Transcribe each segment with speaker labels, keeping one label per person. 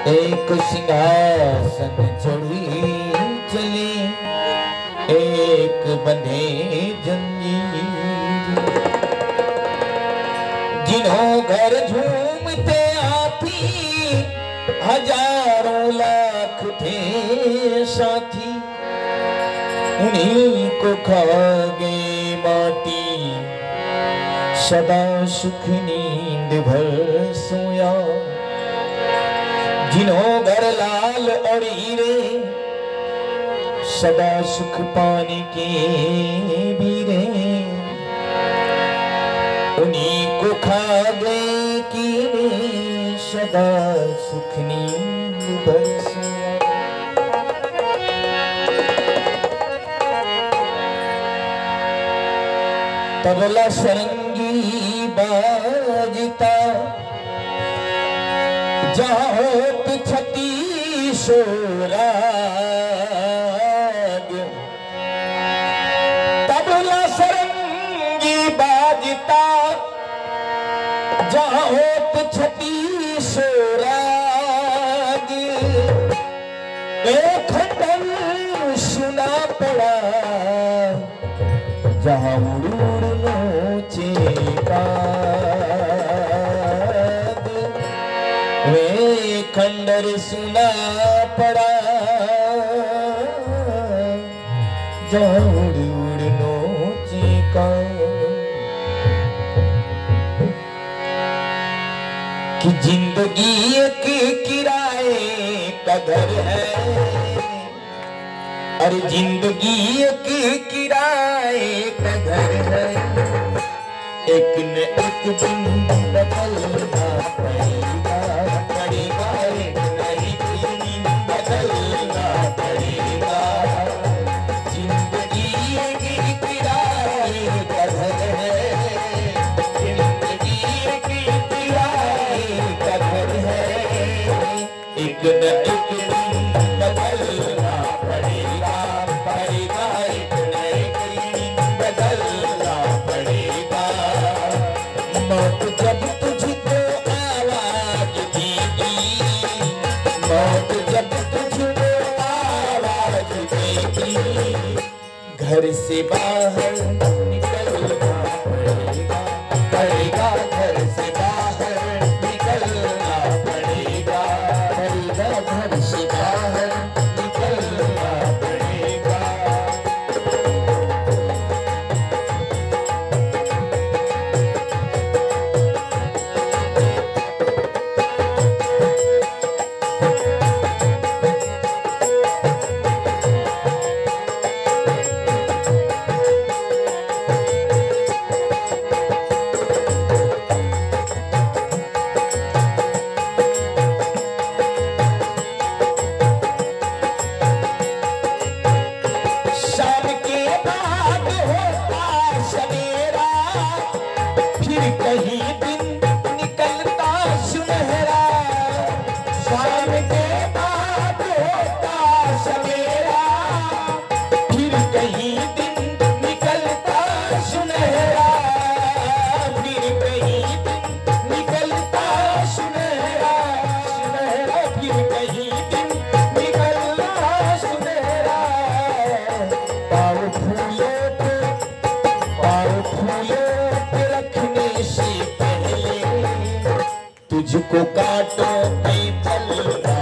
Speaker 1: एक सिंहासन चढ़ी चली, एक बंधे जंजीर। जिन्हों घर झूमते आती, हजारों लाख थे साथी। उन्हीं को खा गए माटी, सदा सुख नींद भर सोया। जिन्हों घर लाल और हीरे, सदा सुख पाने के बीरे। उन्हीं को खा गए कीड़े, सदा सुख नींद भर सोया। तबला सरंगी बाजता, जात छती सोराग। तबला सरंगी बाजता, जात छती सोराग। एक खंडन सुना पड़ा, जहाँ उड़ नोचे का। वे खंडर सुना पड़ा, जहाँ उड़ नोचे का। कि जिंदगी एक किराए का घर है, अरे जिंदगी एक किराए का घर है। एक न एक दिन बदलना पड़ेगा, पड़ेगा। एक न एक दिन बदलना पड़ेगा। जिंदगी एक किराए का घर है, जिंदगी एक किराए का घर है। एक न एक दिन बदलना पड़ेगा, पड़ेगा। एक न एक दिन बदलना पड़ेगा। मौत जब तुझको आवाज देगी, मौत जब तुझको आवाज देगी, घर से बाहर निकलना पड़ेगा, पड़ेगा। घर से बाहर निकलना पड़ेगा, पड़ेगा। घर से बाहर निकलना पड़ेगा। शाम के बाद होता सवेरा, फिर कहीं दिन निकलता सुनहरा। शाम के बाद होता सवेरा, फिर कहीं दिन निकलता सुनहरा। फिर कहीं दिन निकलता सुनहरा, सुनहरा। फिर कहीं दिन निकलता सुनहरा। पाँव फूलों पे रखने से पहले, तुझको कांटों पे फलना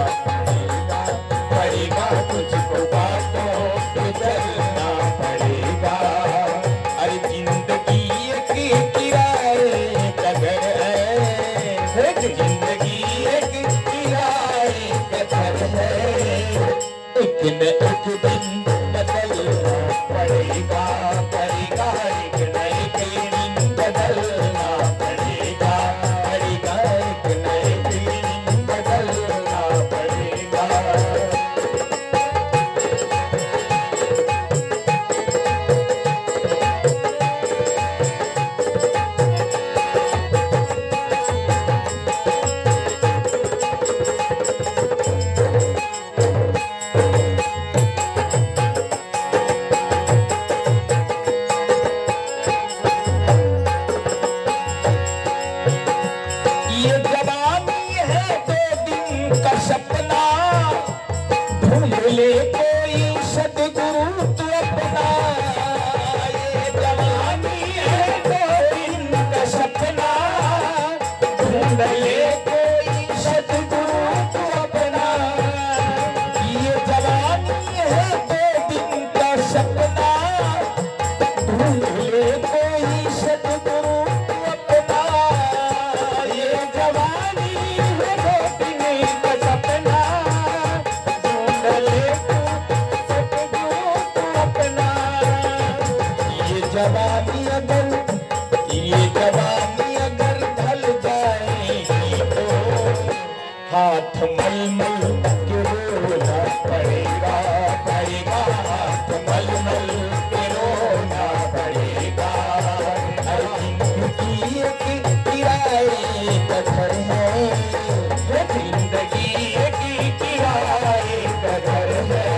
Speaker 1: का सपना ढूंढ ले कोई सदगुरु तू अपना। ये जवानी है दो दिन का सपना ढूंढ ले कोई सदगुरु तू अपना। ये जवानी है दो दिन का सपना ढूंढ ले कोई सदगुरु तू अपना। ये जवानी है दो दिन का सपना ढूंढ ले सदगुरु तू अपना। ये जवानी अगर ढल जाएगी तो हाथ मलमल के रोना पड़ेगा हाथ मलमल के रोना पड़ेगा। हर जिंदगी एक किराए का घर है जिंदगी एक किराए का घर है।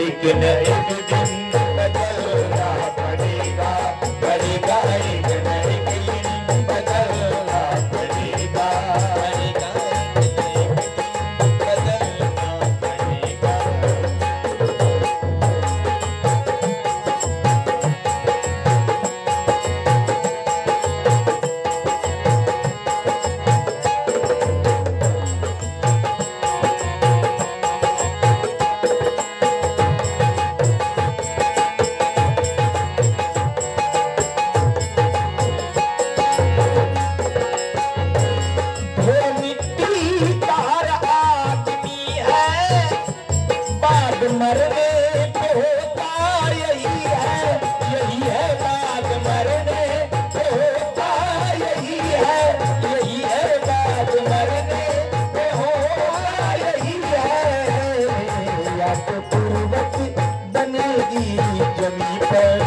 Speaker 1: एक न एक दिन बदलना पड़ेगा एक न एक दिन बदलना पड़ेगा मरने पे होता यही है बात मरने पे होता यही है बात मरने पे होता यही है। या तो तुरबत बनेगी जमी पर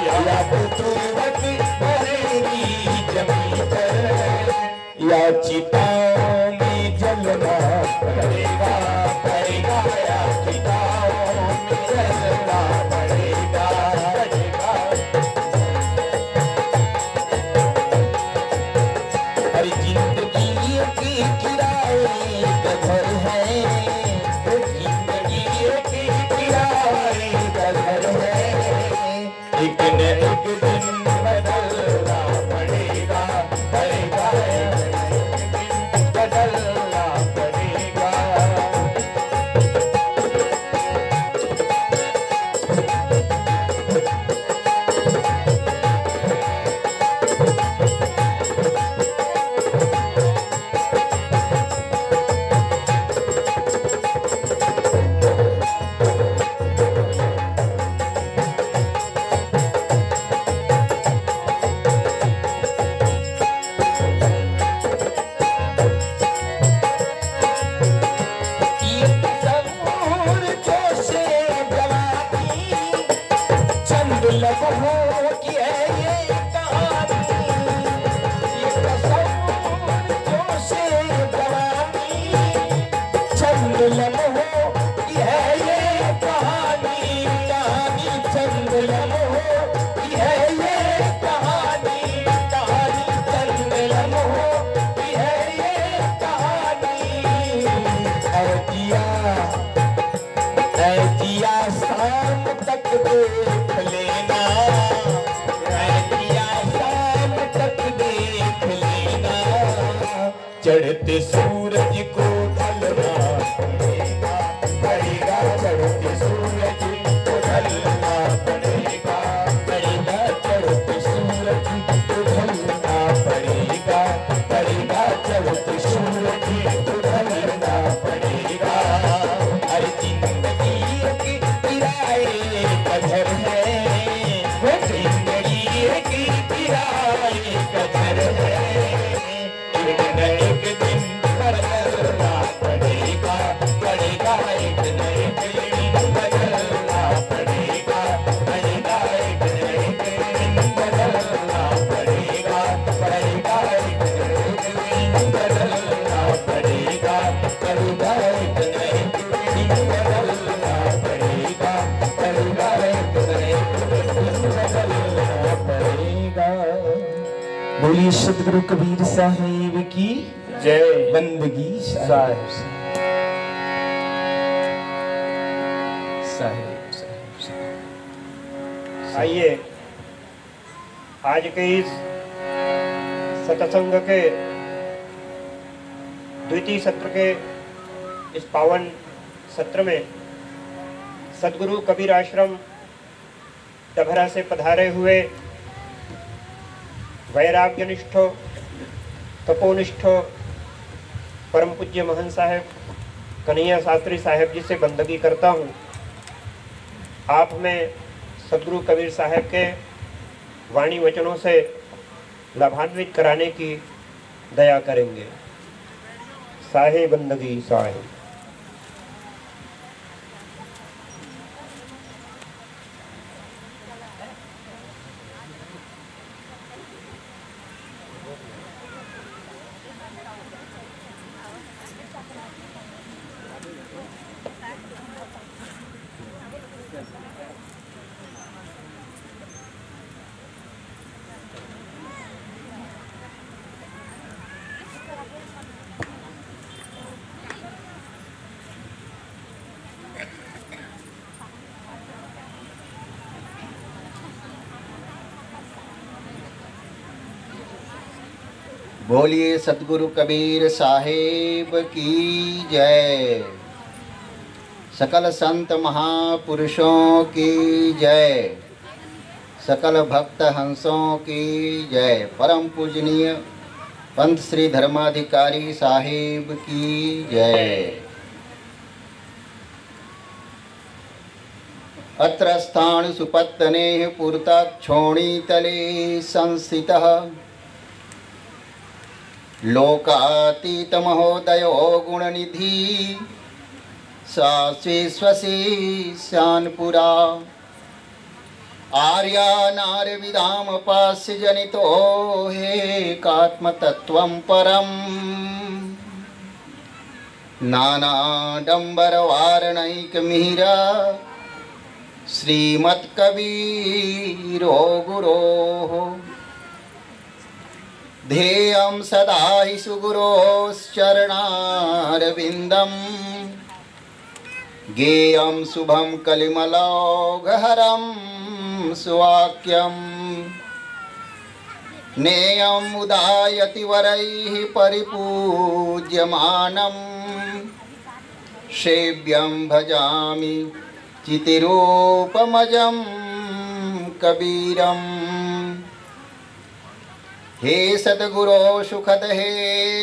Speaker 1: या तो तुरबत बनेगी जमी पर या चिताओं में जलना पड़ेगा या चिताओं में जलना पड़ेगा। हर जिंदगी की किराए का घर है जिंदगी की किराए का घर है। एक न एक दिन बदलना पड़ेगा बदलना पड़ेगा। लम्हों की है ये कहानी ये तस्वीर जो से जवानी चंद लम्हों की है ये कहानी चंद लम्हों की है ये कहानी चंद लम्हों की है ये कहानी। ऐ जिया शाम तक देख लेना शाम तक देख लेना चढ़ते सूरज को ढलना पड़ेगा चढ़ते सूरज को ढलना पड़ेगा चढ़ते सूरज को ढलना पड़ेगा चढ़ते सूरज को ढलना पड़ेगा। हर जिंदगी की किराए का घर है जिंदगी की किराए का घर है। एक न एक दिन बदलना पड़ेगा एक न एक दिन बदलना पड़ेगा एक न एक दिन बदलना पड़ेगा एक न एक दिन बदलना पड़ेगा एक न एक दिन बदलना पड़ेगा बोलिए सतगुरु कबीर साहिब की जय। बंदगी साहेब साहेब।
Speaker 2: आइए आज के इस सत्संग के द्वितीय सत्र के इस पावन सत्र में सद्गुरु कबीर आश्रम डभरा से पधारे हुए वैराग्यनिष्ठ तपोनिष्ठ परम पूज्य महंत साहेब कन्हैया शास्त्री साहेब जी से बंदगी करता हूँ। आप में सद्गुरु कबीर साहेब के वाणी वचनों से लाभान्वित कराने की दया करेंगे। साहे बंदगी साहे।
Speaker 3: बोलिए सतगुरु कबीर साहेब की जय। सकल संत महापुरुषों की जय। सकल भक्त हंसों की जय। परम पूजनीय पंत श्री धर्माधिकारी साहेब की जय। अत्र स्थान सुपत्तने पुरताक्षोणीतले संस्थितः लोकातीत महोदयो गुणनिधि साश्वेश्वसी शानपुरा आर्यानार्यविदामपास्य जनितो हेकात्मतत्त्वं परम् नानाडम्बरवारणैकमिहिरा श्रीमत्कबीरो गुरोः ध्येयं सदा हि सुगुरोश्चरणारविन्दं ज्ञेयं शुभं कलिमलौघहरं सुवाक्यं नेयं उदायतिवरैः परिपूज्यमानं सेव्यं भजामि चितिरूपमजं कबीरम्। हे सद्गुरो सुखद हे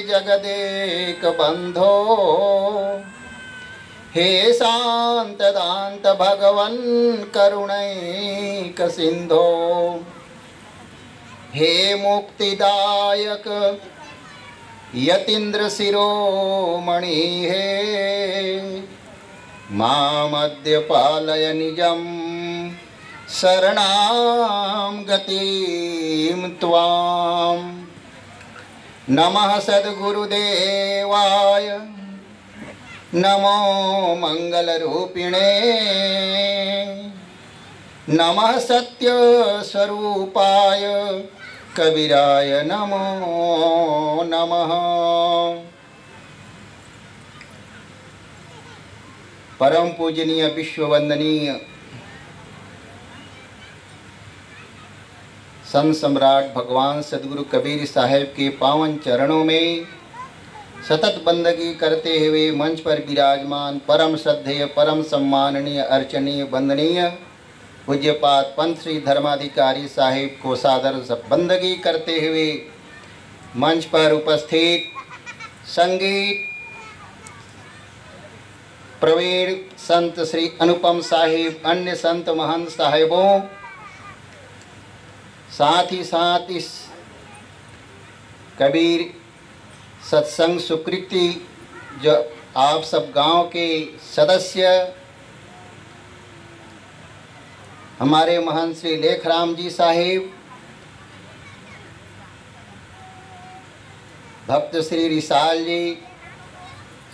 Speaker 3: जगदेक बंधो हे शांत दांत भगवन करुणैक सिंधो हे मुक्तिदायक यतीन्द्र शिरोमणि हे मामद्य पालय निजं शरणां गतिं त्वां। नमः सद्गुरुदेवाय नमो मंगलरूपिणे नमः सत्यस्वरूपाय कबीराय नमो नमः। परम पूजनीय विश्ववंदनीय संत सम्राट भगवान सद्गुरु कबीर साहेब के पावन चरणों में सतत बंदगी करते हुए मंच पर विराजमान परम श्रद्धेय परम सम्माननीय अर्चनीय वंदनीय पूज्यपाद पंत श्री धर्माधिकारी साहिब को सादर बंदगी करते हुए मंच पर उपस्थित संगीत प्रवीण संत श्री अनुपम साहिब, अन्य संत महंत साहिबों, साथ ही साथ इस कबीर सत्संग सुकृति जो आप सब गांव के सदस्य हमारे महंत श्री लेखराम जी साहिब, भक्त श्री रिसाल जी,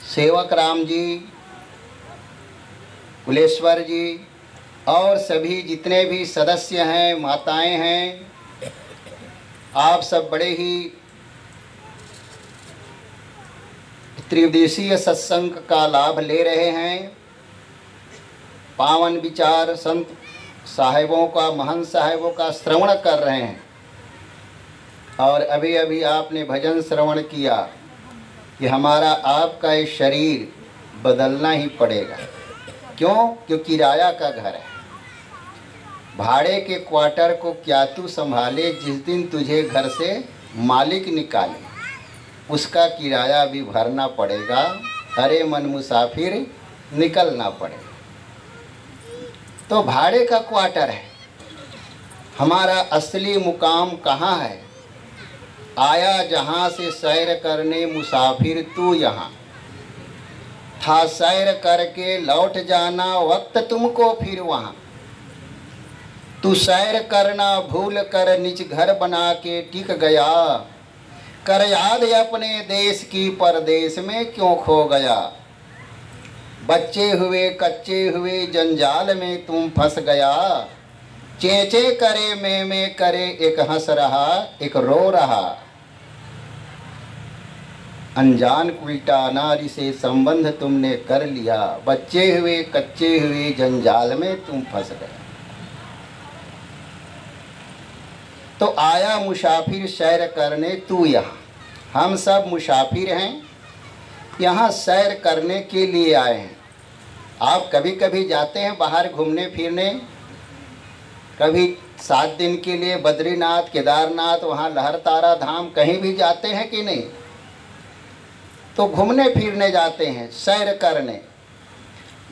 Speaker 3: सेवक राम जी, कुलेश्वर जी और सभी जितने भी सदस्य हैं, माताएं हैं, आप सब बड़े ही त्रिदेशीय सत्संग का लाभ ले रहे हैं। पावन विचार संत साहिबों का, महंत साहिबों का श्रवण कर रहे हैं। और अभी अभी आपने भजन श्रवण किया कि हमारा आपका ये शरीर बदलना ही पड़ेगा। क्यों? क्योंकि किराया का घर है। भाड़े के क्वार्टर को क्या तू संभाले, जिस दिन तुझे घर से मालिक निकाले उसका किराया भी भरना पड़ेगा। अरे मन मुसाफिर निकलना पड़ेगा। तो भाड़े का क्वार्टर है। हमारा असली मुकाम कहाँ है? आया जहाँ से सैर करने मुसाफिर तू यहाँ, था सैर करके लौट जाना वक्त तुमको फिर वहाँ। तू सैर करना भूल कर निज घर बना के टिक गया, कर याद अपने देश की परदेश में क्यों खो गया। बच्चे हुए कच्चे हुए जंजाल में तुम फंस गया, चेंचे करे में करे एक हंस रहा एक रो रहा। अनजान उल्टा नारी से संबंध तुमने कर लिया, बच्चे हुए कच्चे हुए जंजाल में तुम फंस गए। तो आया मुसाफिर सैर करने तू यहाँ। हम सब मुसाफिर हैं, यहाँ सैर करने के लिए आए हैं। आप कभी कभी जाते हैं बाहर घूमने फिरने, कभी 7 दिन के लिए बद्रीनाथ, केदारनाथ, वहाँ लहरतारा धाम कहीं भी जाते हैं कि नहीं? तो घूमने फिरने जाते हैं, सैर करने।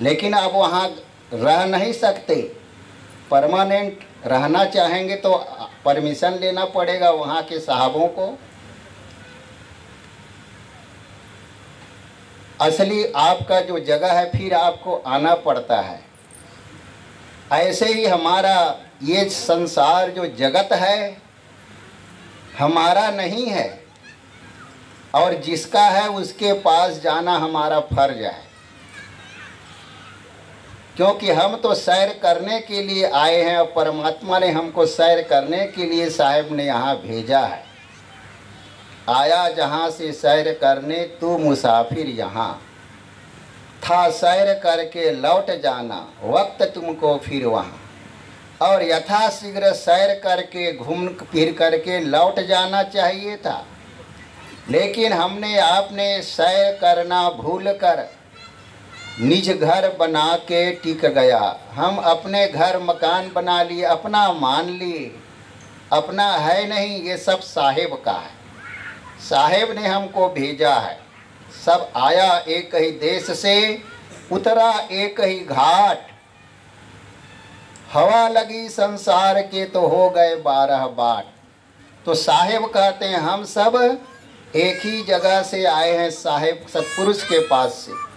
Speaker 3: लेकिन अब वहाँ रह नहीं सकते। परमानेंट रहना चाहेंगे तो परमिशन लेना पड़ेगा वहाँ के साहबों को। असली आपका जो जगह है फिर आपको आना पड़ता है। ऐसे ही हमारा ये संसार जो जगत है हमारा नहीं है, और जिसका है उसके पास जाना हमारा फर्ज है। क्योंकि हम तो सैर करने के लिए आए हैं और परमात्मा ने हमको सैर करने के लिए साहिब ने यहाँ भेजा है। आया जहाँ से सैर करने तू मुसाफिर यहाँ, था सैर करके लौट जाना वक्त तुमको फिर वहाँ। और यथाशीघ्र सैर करके घूम फिर करके लौट जाना चाहिए था, लेकिन हमने आपने सैर करना भूल कर निज घर बना के टिक गया। हम अपने घर मकान बना लिए, अपना मान लिए। अपना है नहीं, ये सब साहिब का है। साहिब ने हमको भेजा है। सब आया एक ही देश से, उतरा एक ही घाट। हवा लगी संसार के तो हो गए 12 बाट। तो साहिब कहते हैं हम सब एक ही जगह से आए हैं, साहिब सतपुरुष के पास से।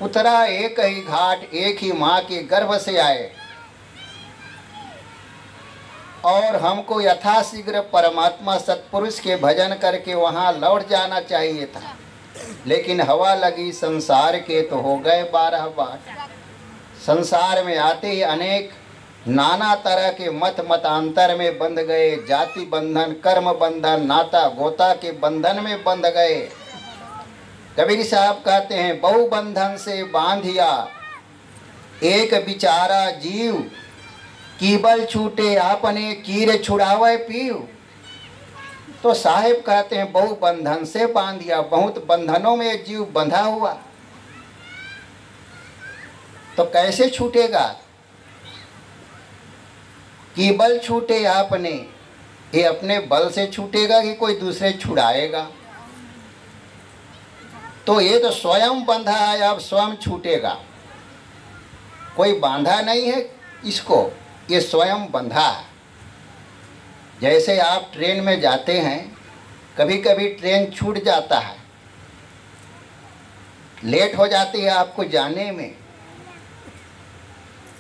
Speaker 3: उतरा एक ही घाट, एक ही माँ के गर्भ से आए। और हमको यथाशीघ्र परमात्मा सतपुरुष के भजन करके वहाँ लौट जाना चाहिए था, लेकिन हवा लगी संसार के तो हो गए 12 बाट। संसार में आते ही अनेक नाना तरह के मतांतर में बंध गए। जाति बंधन, कर्म बंधन, नाता गोता के बंधन में बंध गए। कबीर साहब कहते हैं बहु बंधन से बांधिया एक बिचारा जीव, कीबल छूटे आपने कीर छुड़ावे पीव। तो साहिब कहते हैं बहु बंधन से बांधिया, बहुत बंधनों में जीव बंधा हुआ। तो कैसे छूटेगा? कीबल छूटे आपने, ये अपने बल से छूटेगा कि कोई दूसरे छुड़ाएगा? तो ये तो स्वयं बंधा है, अब स्वयं छूटेगा। कोई बांधा नहीं है इसको, ये स्वयं बंधा है। जैसे आप ट्रेन में जाते हैं, कभी कभी ट्रेन छूट जाता है, लेट हो जाती है आपको जाने में।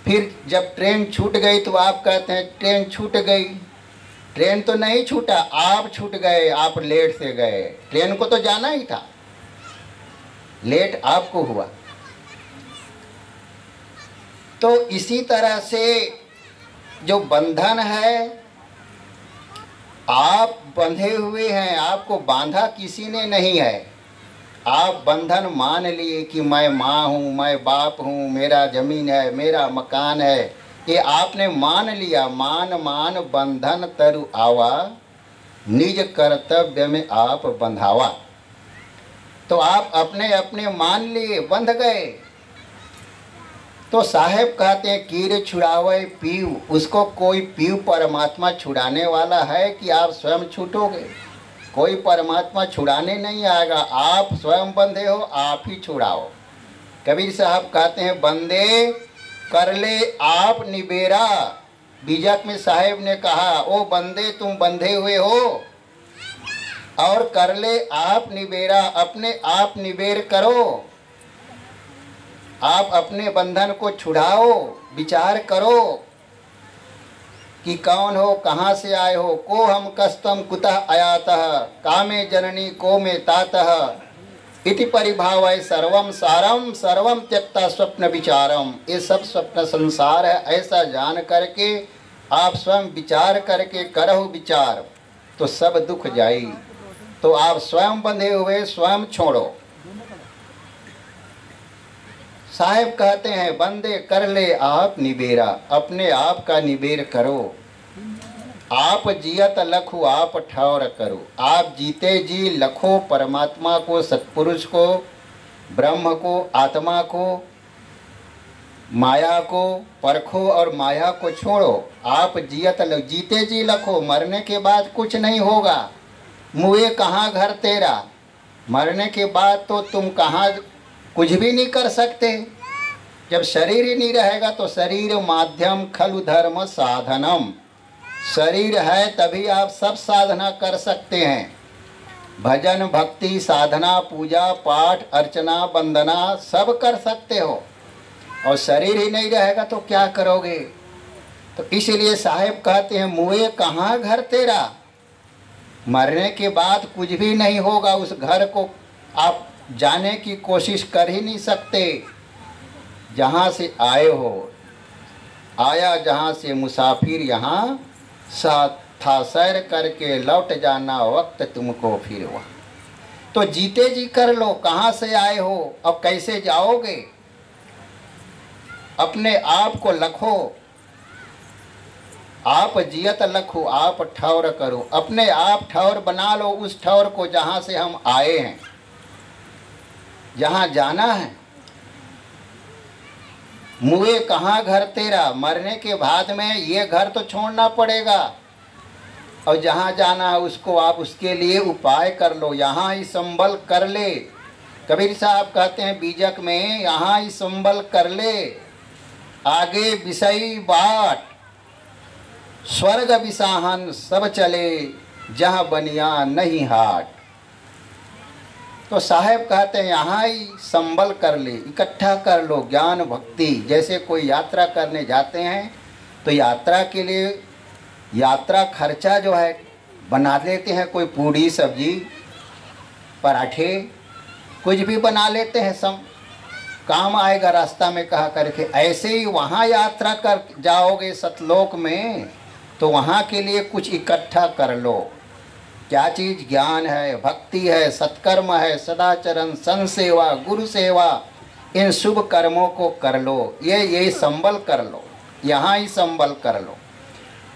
Speaker 3: फिर जब ट्रेन छूट गई तो आप कहते हैं ट्रेन छूट गई। ट्रेन तो नहीं छूटा, आप छूट गए, आप लेट से गए। ट्रेन को तो जाना ही था, लेट आपको हुआ। तो इसी तरह से जो बंधन है, आप बंधे हुए हैं, आपको बांधा किसी ने नहीं है। आप बंधन मान लिए कि मैं माँ हूँ, मैं बाप हूँ, मेरा जमीन है, मेरा मकान है, ये आपने मान लिया। मान मान बंधन तरु आवा, निज कर्तव्य में आप बंधावा। तो आप अपने अपने मान लिए, बंध गए। तो साहेब कहते हैं कीर छुड़ावे पीव, उसको कोई पीव परमात्मा छुड़ाने वाला है कि आप स्वयं छूटोगे? कोई परमात्मा छुड़ाने नहीं आएगा, आप स्वयं बंधे हो, आप ही छुड़ाओ। कबीर साहब कहते हैं बंदे कर ले आप निबेरा। बीजक में साहेब ने कहा ओ बंदे तुम बंधे हुए हो और कर ले आप निबेरा, अपने आप निबेर करो, आप अपने बंधन को छुड़ाओ, विचार करो कि कौन हो, कहाँ से आए हो। को हम कस्तम कुतः आयातः, कामे जननी को में तातः इति परिभावय सर्वम सारम सर्वम त्यक्ता स्वप्न विचारम। ये सब स्वप्न संसार है, ऐसा जान करके आप स्वयं विचार करके करो विचार, तो सब दुख जाई। तो आप स्वयं बंधे हुए स्वयं छोड़ो। साहेब कहते हैं बंदे कर ले आप निबेरा, अपने आप का निबेर करो। आप जियत लखो आप ठौर करो, आप जीते जी लखो परमात्मा को, सत्पुरुष को, ब्रह्म को, आत्मा को, माया को परखो और माया को छोड़ो। आप जियत जीते जी लखो, मरने के बाद कुछ नहीं होगा। मुए कहाँ घर तेरा, मरने के बाद तो तुम कहाँ कुछ भी नहीं कर सकते। जब शरीर ही नहीं रहेगा तो शरीर माध्यम खलु धर्म साधनम, शरीर है तभी आप सब साधना कर सकते हैं। भजन भक्ति साधना पूजा पाठ अर्चना वंदना सब कर सकते हो, और शरीर ही नहीं रहेगा तो क्या करोगे। तो इसलिए साहेब कहते हैं मुए कहाँ घर तेरा, मरने के बाद कुछ भी नहीं होगा। उस घर को आप जाने की कोशिश कर ही नहीं सकते। जहाँ से आए हो, आया जहाँ से मुसाफिर यहाँ साथ था, सैर करके लौट जाना वक्त तुमको फिर वहाँ। तो जीते जी कर लो, कहाँ से आए हो अब कैसे जाओगे। अपने आप को लखो, आप जियत लखो आप ठौर करो, अपने आप ठौर बना लो उस ठौर को जहाँ से हम आए हैं, जहाँ जाना है। मुए कहाँ घर तेरा, मरने के बाद में ये घर तो छोड़ना पड़ेगा, और जहाँ जाना है उसको आप उसके लिए उपाय कर लो, यहाँ ही संबल कर ले। कबीर साहब कहते हैं बीजक में यहाँ ही संबल कर ले, आगे विषयी बाट स्वर्ग विसाहन सब चले, जहाँ बनिया नहीं हाट। तो साहेब कहते हैं यहाँ ही संबल कर ले, इकट्ठा कर लो ज्ञान भक्ति। जैसे कोई यात्रा करने जाते हैं तो यात्रा के लिए यात्रा खर्चा जो है बना लेते हैं, कोई पूड़ी सब्जी पराठे कुछ भी बना लेते हैं, सब काम आएगा रास्ता में कहा करके। ऐसे ही वहाँ यात्रा कर जाओगे सतलोक में तो वहाँ के लिए कुछ इकट्ठा कर लो। क्या चीज़, ज्ञान है, भक्ति है, सत्कर्म है, सदाचरण, संत सेवा, गुरु सेवा, इन शुभ कर्मों को कर लो। ये संबल कर लो, यहाँ ही संबल कर लो।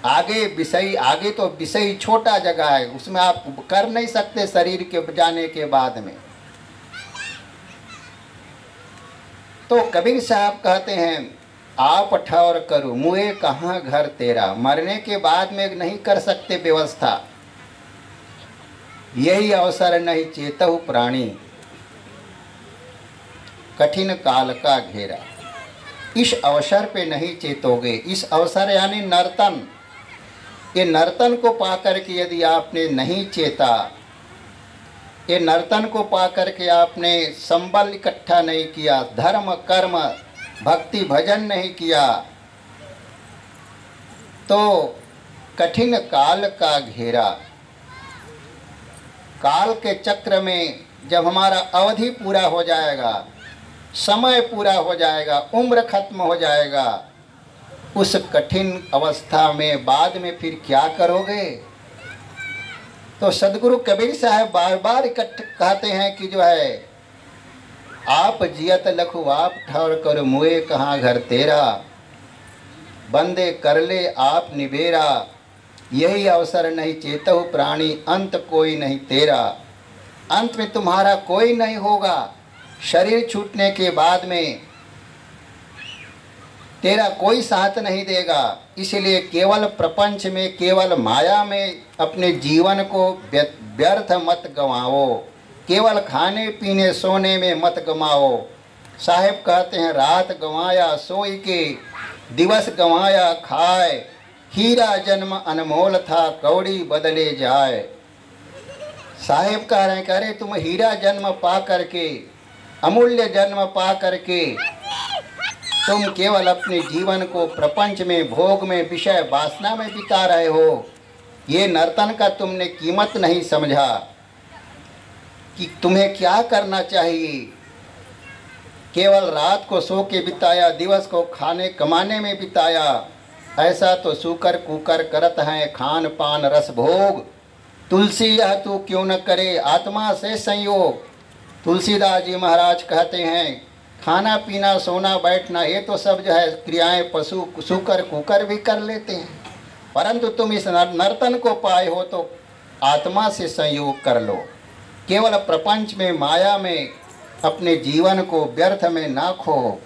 Speaker 3: आगे विषय, आगे तो विषय छोटा जगह है, उसमें आप कर नहीं सकते शरीर के जाने के बाद में। तो कबीर साहब कहते हैं आप ठौर करो, मुए कहाँ घर तेरा, मरने के बाद में नहीं कर सकते व्यवस्था। यही अवसर नहीं चेतहु प्राणी, कठिन काल का घेरा। इस अवसर पे नहीं चेतोगे। इस अवसर यानी नर्तन, ये नर्तन को पाकर के यदि आपने नहीं चेता, ये नर्तन को पाकर के आपने संबल इकट्ठा नहीं किया, धर्म कर्म भक्ति भजन नहीं किया, तो कठिन काल का घेरा। काल के चक्र में जब हमारा अवधि पूरा हो जाएगा, समय पूरा हो जाएगा, उम्र खत्म हो जाएगा, उस कठिन अवस्था में बाद में फिर क्या करोगे। तो सदगुरु कबीर साहब बार बार कहते हैं कि जो है आप जियत लखुआप ठौर कर मुए कहाँ घर तेरा, बंदे कर ले आप निबेरा, यही अवसर नहीं चेतहु प्राणी, अंत कोई नहीं तेरा। अंत में तुम्हारा कोई नहीं होगा, शरीर छूटने के बाद में तेरा कोई साथ नहीं देगा। इसलिए केवल प्रपंच में, केवल माया में अपने जीवन को व्यर्थ मत गंवाओ, केवल खाने पीने सोने में मत गंवाओ। साहेब कहते हैं रात गंवाया सोई के, दिवस गंवाया खाए, हीरा जन्म अनमोल था कौड़ी बदले जाए। साहेब कह रहे हैं, कह रहे तुम हीरा जन्म पा करके, अमूल्य जन्म पा करके तुम केवल अपने जीवन को प्रपंच में, भोग में, विषय वासना में बिता रहे हो। ये नर्तन का तुमने कीमत नहीं समझा कि तुम्हें क्या करना चाहिए। केवल रात को सो के बिताया, दिवस को खाने कमाने में बिताया। ऐसा तो सूकर कुकर करत हैं खान पान रस भोग, तुलसी यह तू क्यों न करे आत्मा से संयोग। तुलसीदास जी महाराज कहते हैं खाना पीना सोना बैठना ये तो सब जो है क्रियाएं पशु सूकर कुकर भी कर लेते हैं, परंतु तुम इस नर्तन को पाए हो तो आत्मा से संयोग कर लो। केवल प्रपंच में, माया में अपने जीवन को व्यर्थ में ना खो।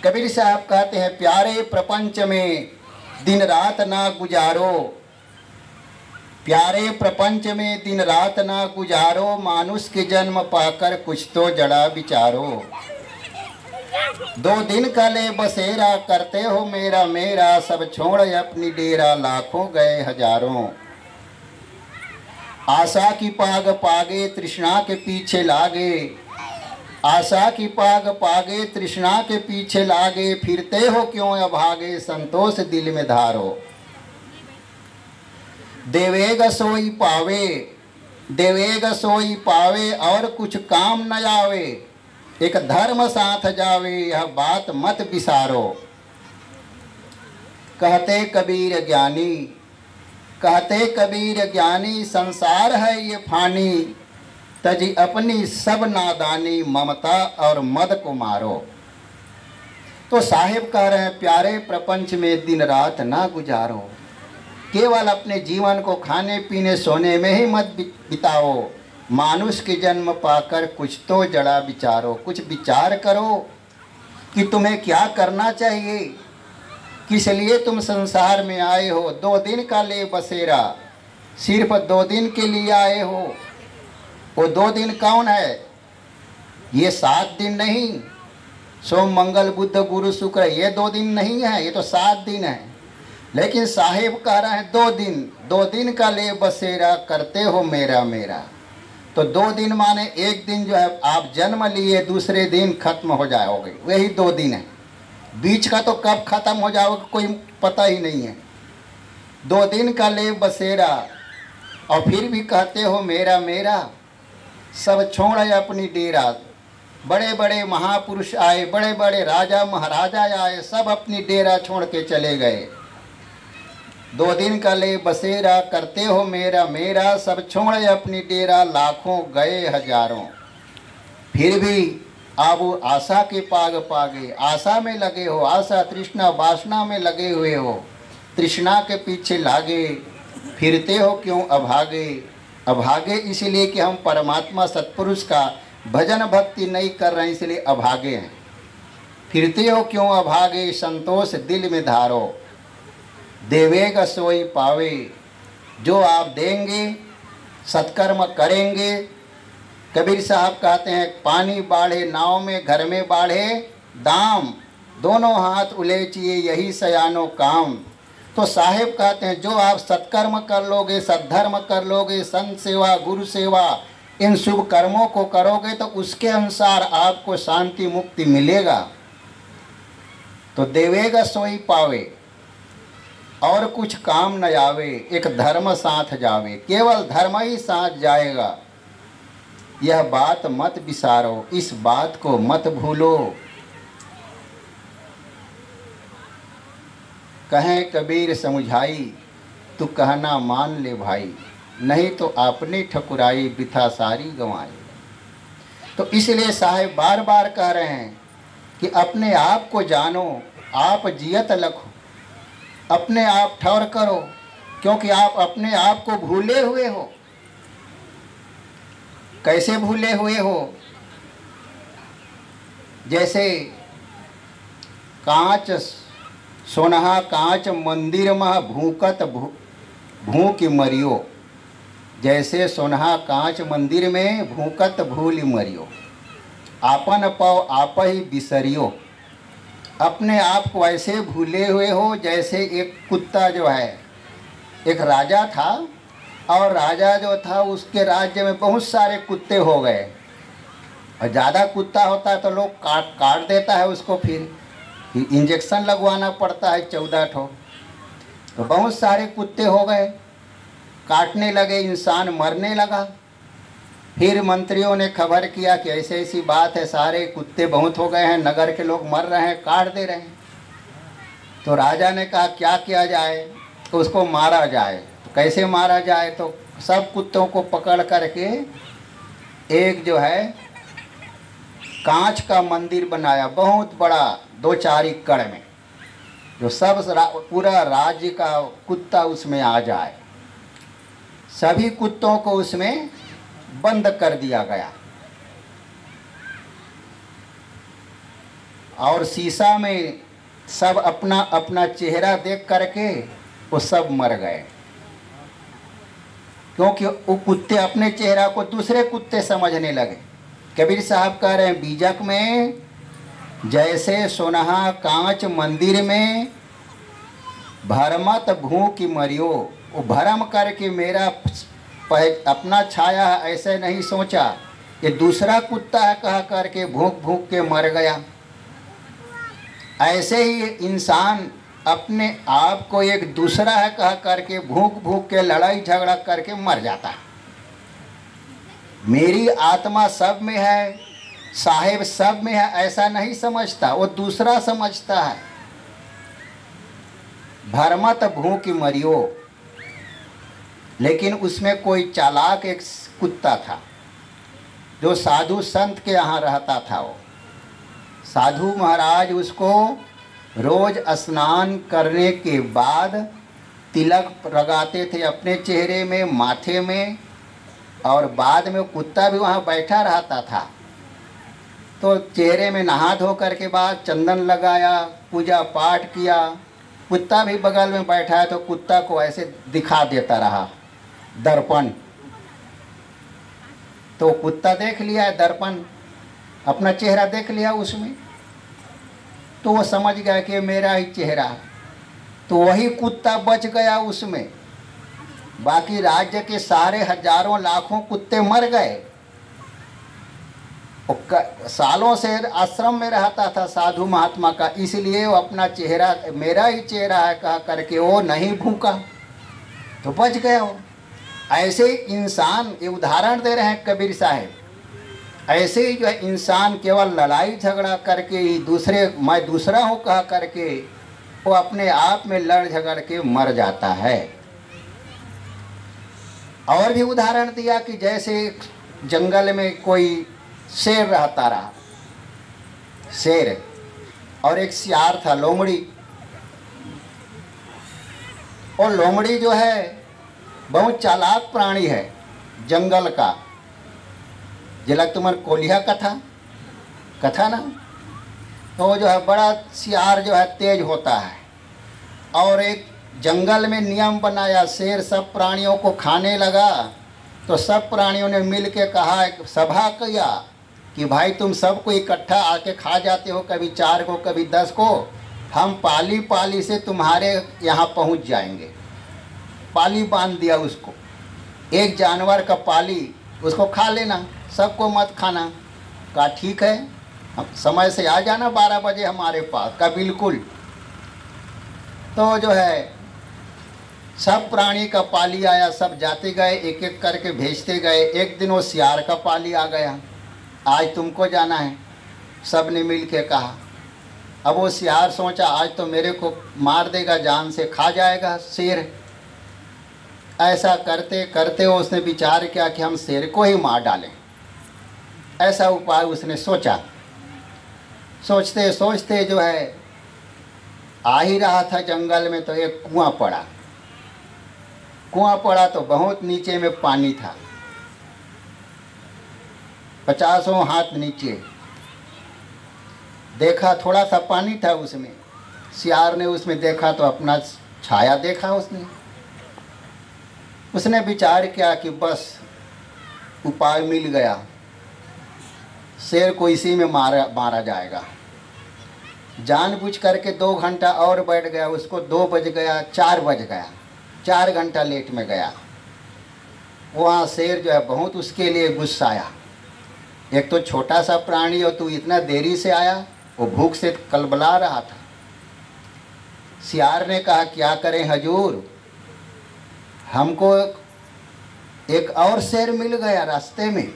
Speaker 3: कबीर साहब कहते हैं प्यारे प्रपंच में दिन रात ना गुजारो, प्यारे प्रपंच में दिन रात ना गुजारो, मानुष के जन्म पाकर कुछ तो जड़ा विचारो। दो दिन का ले बसेरा करते हो मेरा मेरा, सब छोड़ अपनी डेरा लाखों गए हजारों। आशा की पाग पागे तृष्णा के पीछे लागे, आशा की पाग पागे तृष्णा के पीछे लागे, फिरते हो क्यों अभागे संतोष दिल में धारो। देवेग सोई पावे, देवेग सोई पावे और कुछ काम न आवे, एक धर्म साथ जावे यह बात मत बिसारो। कहते कबीर ज्ञानी, कहते कबीर ज्ञानी संसार है ये फानी, तजी अपनी सब नादानी ममता और मद को मारो। तो साहिब कह रहे हैं प्यारे प्रपंच में दिन रात ना गुजारो, केवल अपने जीवन को खाने पीने सोने में ही मत बिताओ। मानुष के जन्म पाकर कुछ तो जड़ा विचारो, कुछ विचार करो कि तुम्हें क्या करना चाहिए, किस लिए तुम संसार में आए हो। 2 दिन का ले बसेरा, सिर्फ 2 दिन के लिए आए हो। वो 2 दिन कौन है? ये 7 दिन नहीं, सोम मंगल बुध गुरु शुक्र ये 2 दिन नहीं है, ये तो 7 दिन है। लेकिन साहिब कह रहे हैं 2 दिन, 2 दिन का ले बसेरा करते हो मेरा मेरा। तो 2 दिन माने एक दिन जो है आप जन्म लिए, दूसरे दिन खत्म हो जाओगे, वही 2 दिन है। बीच का तो कब खत्म हो जाओगे कोई पता ही नहीं है। 2 दिन का ले बसेरा और फिर भी कहते हो मेरा मेरा, सब छोड़ अपनी डेरा। बड़े बड़े महापुरुष आए, बड़े बड़े राजा महाराजा आए, सब अपनी डेरा छोड़ के चले गए। 2 दिन का ले बसेरा करते हो मेरा मेरा, सब छोड़ अपनी डेरा लाखों गए हजारों। फिर भी आप आशा के पाग पागे, आशा में लगे हो, आशा तृष्णा वासना में लगे हुए हो, तृष्णा के पीछे लागे, फिरते हो क्यों अभागे। अभागे इसलिए कि हम परमात्मा सत्पुरुष का भजन भक्ति नहीं कर रहे हैं, इसलिए अभागे हैं। फिरते हो क्यों अभागे संतोष दिल में धारो। देवेगा सोई पावे, जो आप देंगे सत्कर्म करेंगे। कबीर साहब कहते हैं पानी बाढ़े नाव में, घर में बाढ़े दाम, दोनों हाथ उलेचिए यही सयानो काम। तो साहिब कहते हैं जो आप सत्कर्म कर लोगे, सद्धर्म कर लोगे, संत सेवा गुरु सेवा इन शुभ कर्मों को करोगे तो उसके अनुसार आपको शांति मुक्ति मिलेगा। तो देवेगा सोई पावे और कुछ काम न आवे, एक धर्म साथ जावे, केवल धर्म ही साथ जाएगा। यह बात मत बिसारो, इस बात को मत भूलो। कहें कबीर समझाई, तू कहना मान ले भाई, नहीं तो आपने ठकुराई बिथा सारी गंवाई। तो इसलिए साहेब बार बार कह रहे हैं कि अपने आप को जानो, आप जियत लखो, अपने आप ठौर करो, क्योंकि आप अपने आप को भूले हुए हो। कैसे भूले हुए हो? जैसे कांच सोनहा कांच मंदिर मह भूकत भूख मरियो, जैसे सोनहा कांच मंदिर में भूकत भूल मरियो, आपन पौ आप ही बिसरियो। अपने आप को ऐसे भूले हुए हो जैसे एक कुत्ता जो है, एक राजा था और राजा जो था उसके राज्य में बहुत सारे कुत्ते हो गए, और ज़्यादा कुत्ता होता है तो लोग काट देता है उसको, फिर इंजेक्शन लगवाना पड़ता है 14 ठो। तो बहुत सारे कुत्ते हो गए, काटने लगे, इंसान मरने लगा। फिर मंत्रियों ने खबर किया कि ऐसे ऐसी बात है, सारे कुत्ते बहुत हो गए हैं, नगर के लोग मर रहे हैं, काट दे रहे हैं। तो राजा ने कहा क्या किया जाए? तो उसको मारा जाए। तो कैसे मारा जाए? तो सब कुत्तों को पकड़ करके एक जो है कांच का मंदिर बनाया, बहुत बड़ा, 2-4 एकड़ में, जो सब पूरा राज्य का कुत्ता उसमें आ जाए। सभी कुत्तों को उसमें बंद कर दिया गया और शीशा में सब अपना अपना चेहरा देख करके वो सब मर गए, क्योंकि वो कुत्ते अपने चेहरा को दूसरे कुत्ते समझने लगे। कबीर साहब कह रहे हैं बीजक में जैसे सोनहा कांच मंदिर में भरमत भूख मरियो, वो भरम करके मेरा अपना छाया है ऐसे नहीं सोचा, ये दूसरा कुत्ता है कह करके भूख भूख के मर गया। ऐसे ही इंसान अपने आप को एक दूसरा है कह करके भूख भूख के लड़ाई झगड़ा करके मर जाता है। मेरी आत्मा सब में है, साहेब सब में है ऐसा नहीं समझता, वो दूसरा समझता है। भरमत भूख मरियो, लेकिन उसमें कोई चालाक एक कुत्ता था जो साधु संत के यहाँ रहता था। वो साधु महाराज उसको रोज स्नान करने के बाद तिलक लगाते थे अपने चेहरे में, माथे में, और बाद में कुत्ता भी वहाँ बैठा रहता था। तो चेहरे में नहा धो कर के बाद चंदन लगाया, पूजा पाठ किया, कुत्ता भी बगल में बैठा है तो कुत्ता को ऐसे दिखा देता रहा दर्पण। तो कुत्ता देख लिया है दर्पण, अपना चेहरा देख लिया उसमें, तो वो समझ गया कि मेरा ही चेहरा है। तो वही कुत्ता बच गया उसमें, बाकी राज्य के सारे हजारों लाखों कुत्ते मर गए। सालों से आश्रम में रहता था साधु महात्मा का, इसलिए वो अपना चेहरा मेरा ही चेहरा है कह करके वो नहीं भूखा, तो बच गया वो। ऐसे ही इंसान, ये उदाहरण दे रहे हैं कबीर साहब, ऐसे ही जो है इंसान केवल लड़ाई झगड़ा करके ही मैं दूसरा हूँ कह करके वो अपने आप में लड़ झगड़ के मर जाता है। और भी उदाहरण दिया कि जैसे जंगल में कोई शेर रहता रहा, शेर, और एक सियार था लोमड़ी। और लोमड़ी जो है बहुत चालाक प्राणी है जंगल का, झलक तुम्हार कोलिया कथा ना, तो जो है बड़ा सियार जो है तेज होता है। और एक जंगल में नियम बनाया, शेर सब प्राणियों को खाने लगा, तो सब प्राणियों ने मिल के कहा, सभा किया कि भाई तुम सबको इकट्ठा आके खा जाते हो, कभी 4 को कभी 10 को, हम पाली पाली से तुम्हारे यहाँ पहुँच जाएंगे। पाली बांध दिया उसको, एक जानवर का पाली, उसको खा लेना, सबको मत खाना। कहा ठीक है, हम समय से आ जाना 12 बजे हमारे पास। कहा बिल्कुल। तो जो है सब प्राणी का पाली आया, सब जाते गए, एक एक करके भेजते गए। एक दिन वो सियार का पाली आ गया, आज तुमको जाना है, सब ने मिल के कहा। अब वो सियार सोचा आज तो मेरे को मार देगा, जान से खा जाएगा शेर। ऐसा करते करते उसने विचार किया कि हम शेर को ही मार डालें। ऐसा उपाय उसने सोचा। सोचते सोचते जो है आ ही रहा था जंगल में, तो एक कुआं पड़ा। कुआं पड़ा तो बहुत नीचे में पानी था, 50 हाथ नीचे। देखा थोड़ा सा पानी था उसमें। सियार ने उसमें देखा तो अपना छाया देखा उसने विचार किया कि बस उपाय मिल गया, शेर को इसी में मारा जाएगा। जानबूझ करके 2 घंटा और बैठ गया। उसको 2 बज गया, 4 बज गया, 4 घंटा लेट में गया। वहाँ शेर जो है बहुत उसके लिए गुस्साया। एक तो छोटा सा प्राणी हो, तू इतना देरी से आया। वो भूख से कलबला रहा था। सियार ने कहा क्या करें हजूर, हमको एक और शेर मिल गया रास्ते में,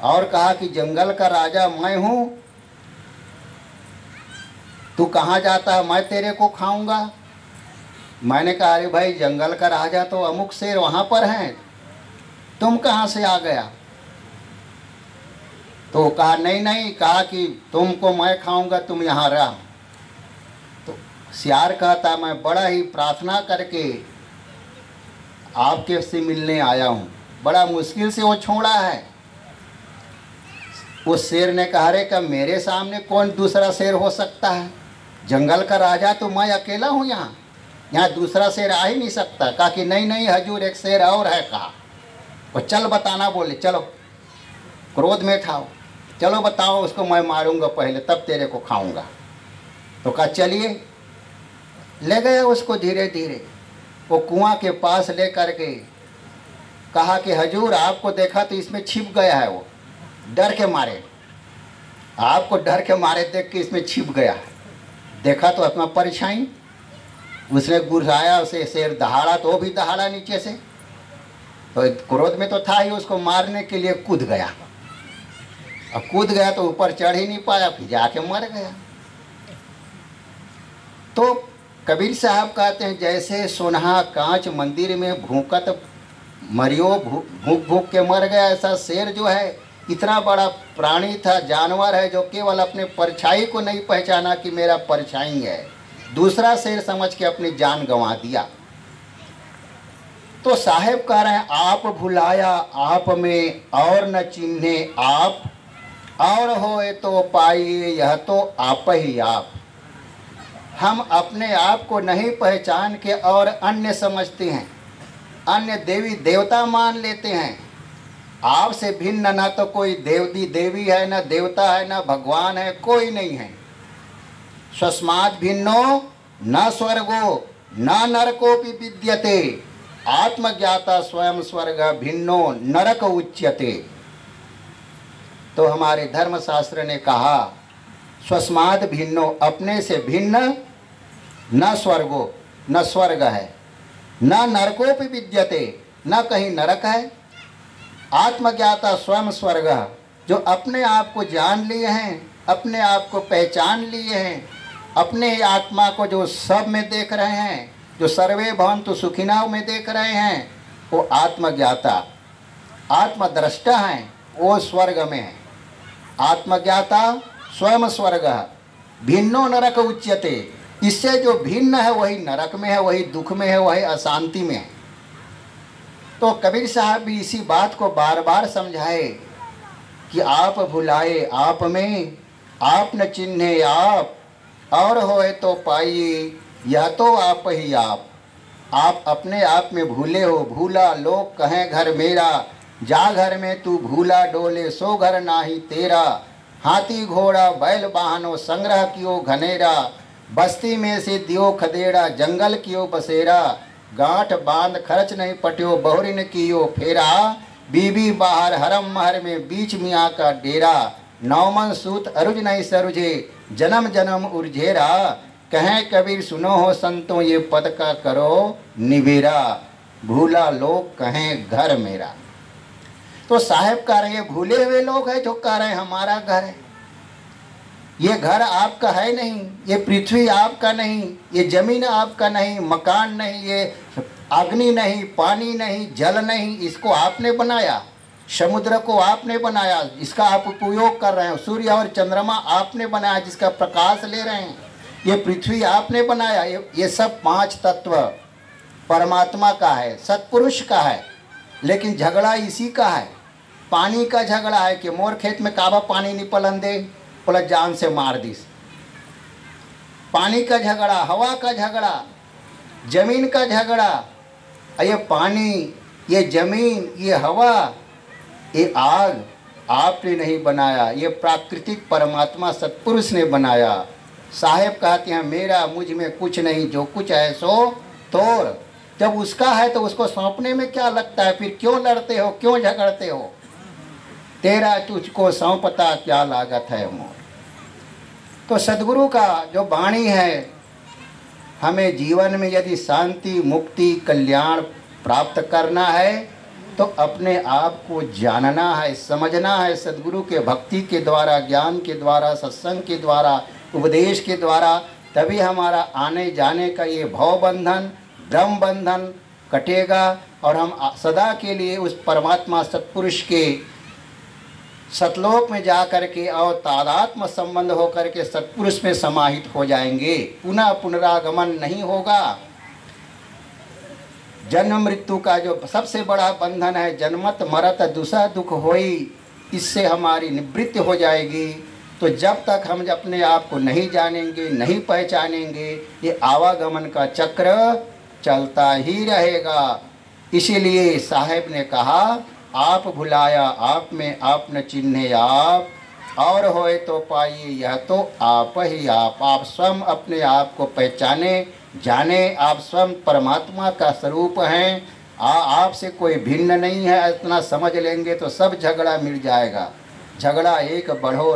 Speaker 3: और कहा कि जंगल का राजा मैं हूं, तू कहाँ जाता है, मैं तेरे को खाऊंगा। मैंने कहा अरे भाई जंगल का राजा तो अमुक शेर वहाँ पर हैं, तुम कहाँ से आ गया। तो कहा नहीं नहीं, कहा कि तुमको मैं खाऊंगा, तुम यहाँ रह। तो सियार कहता मैं बड़ा ही प्रार्थना करके आपके से मिलने आया हूँ, बड़ा मुश्किल से वो छोड़ा है। उस शेर ने कहा रे का मेरे सामने कौन दूसरा शेर हो सकता है, जंगल का राजा तो मैं अकेला हूँ, यहाँ दूसरा शेर आ ही नहीं सकता। कहा कि नहीं नहीं हजूर एक शेर और है। कहा वो चल बताना, बोले चलो, क्रोध में था, चलो बताओ उसको, मैं मारूंगा पहले तब तेरे को खाऊंगा। तो कहा चलिए। ले गया उसको धीरे धीरे, वो कुआं के पास ले करके कहा कि हजूर आपको देखा तो इसमें छिप गया है, वो डर के मारे, आपको डर के मारे देख के इसमें छिप गया है। देखा तो अपना परछाई, उसने गुस्साया, उसे शेर दहाड़ा तो वो भी दहाड़ा नीचे से। तो क्रोध में तो था ही, उसको मारने के लिए कूद गया। अब कूद गया तो ऊपर चढ़ ही नहीं पाया, फिर जाके मर गया। तो कबीर साहब कहते हैं जैसे सोनहा कांच मंदिर में भूकत मरियो भूख भूख के मर गया, ऐसा शेर जो है इतना बड़ा प्राणी था, जानवर है, जो केवल अपने परछाई को नहीं पहचाना कि मेरा परछाई है, दूसरा शेर समझ के अपनी जान गंवा दिया। तो साहेब कह रहे हैं आप भुलाया आप में और न चिन्हे आप, और होए तो पाइए यह तो आप ही आप। हम अपने आप को नहीं पहचान के और अन्य समझते हैं, अन्य देवी देवता मान लेते हैं। आपसे भिन्न ना तो कोई देवी है, ना देवता है, ना भगवान है, कोई नहीं है। स्वस्मात् भिन्नो न स्वर्गो न नरकोपि विद्यते, आत्मज्ञाता स्वयं स्वर्ग भिन्नो नरक उच्यते। तो हमारे धर्मशास्त्र ने कहा स्वस्मात् भिन्नो, अपने से भिन्न, न स्वर्गो, न स्वर्ग है, न नरकोपि विद्यते, न कहीं नरक है। आत्मज्ञाता स्वयं स्वर्ग, जो अपने आप को जान लिए हैं, अपने आप को पहचान लिए हैं, अपने ही आत्मा को जो सब में देख रहे हैं, जो सर्वे भवन्तु सुखिनः में देख रहे हैं, वो आत्मज्ञाता आत्मद्रष्टा हैं, वो स्वर्ग में है। आत्मज्ञाता स्वयं स्वर्ग, भिन्नो नरक उच्यते, इससे जो भिन्न है वही नरक में है, वही दुख में है, वही अशांति में है। तो कबीर साहब भी इसी बात को बार बार समझाए कि आप भुलाए आप में, आप न चिन्हे आप, और होए तो पाइए यह तो आप ही आप। आप अपने आप में भूले हो, भूला लोग कहें घर मेरा, जा घर में तू भूला डोले सो घर नाही तेरा। हाथी घोड़ा बैल वाहनों संग्रह कियो घनेरा, बस्ती में से दियो खदेड़ा जंगल कियो बसेरा। गांठ बांध खर्च नहीं पटियो बहुरिन कियो फेरा, बीबी बाहर हरम महर में बीच मियाँ का डेरा। नौमन सूत अरुज नहीं सरुझे जन्म जन्म उर्झेरा, कहें कबीर सुनो हो संतों ये पद का करो निबेरा। भूला लोग कहें घर मेरा। तो साहेब कह रहे हैं भूले हुए लोग हैं जो कह रहे हैं हमारा घर है। ये घर आपका है नहीं, ये पृथ्वी आपका नहीं, ये जमीन आपका नहीं, मकान नहीं, ये अग्नि नहीं, पानी नहीं, जल नहीं, इसको आपने बनाया। समुद्र को आपने बनाया जिसका आप उपयोग कर रहे हैं, सूर्य और चंद्रमा आपने बनाया जिसका प्रकाश ले रहे हैं, ये पृथ्वी आपने बनाया, ये सब 5 तत्व परमात्मा का है, सत्पुरुष का है। लेकिन झगड़ा इसी का है, पानी का झगड़ा है कि मोर खेत में काबा पानी नहीं पलन दे, बोला जान से मार दिस। पानी का झगड़ा, हवा का झगड़ा, जमीन का झगड़ा। ये पानी, ये जमीन, ये हवा, ये आग आपने नहीं बनाया, ये प्राकृतिक परमात्मा सत्पुरुष ने बनाया। साहेब कहते हैं मेरा मुझ में कुछ नहीं, जो कुछ है सो तोड़। जब उसका है तो उसको सौंपने में क्या लगता है, फिर क्यों लड़ते हो, क्यों झगड़ते हो। तेरा तुझको सौंपता क्या लागत है मोर। तो सद्गुरु का जो वाणी है, हमें जीवन में यदि शांति, मुक्ति, कल्याण प्राप्त करना है तो अपने आप को जानना है, समझना है। सद्गुरु के भक्ति के द्वारा, ज्ञान के द्वारा, सत्संग के द्वारा, उपदेश के द्वारा, तभी हमारा आने जाने का ये भव बंधन, ब्रह्म बंधन कटेगा और हम सदा के लिए उस परमात्मा सत्पुरुष के सतलोक में जा कर के और तादात्म संबंध हो कर के सत्पुरुष में समाहित हो जाएंगे। पुनः पुनरागमन नहीं होगा। जन्म मृत्यु का जो सबसे बड़ा बंधन है, जन्मत मरत दुसह दुख होई, इससे हमारी निवृत्ति हो जाएगी। तो जब तक हम अपने आप को नहीं जानेंगे, नहीं पहचानेंगे, ये आवागमन का चक्र चलता ही रहेगा। इसीलिए साहेब ने कहा, आप भुलाया आप में आप न चिन्हे आप, और होए तो पाइए यह तो आप ही आप स्वयं अपने आप को पहचाने, जाने। आप स्वयं परमात्मा का स्वरूप हैं, आपसे कोई भिन्न नहीं है। इतना समझ लेंगे तो सब झगड़ा मिट जाएगा। झगड़ा एक बढ़ो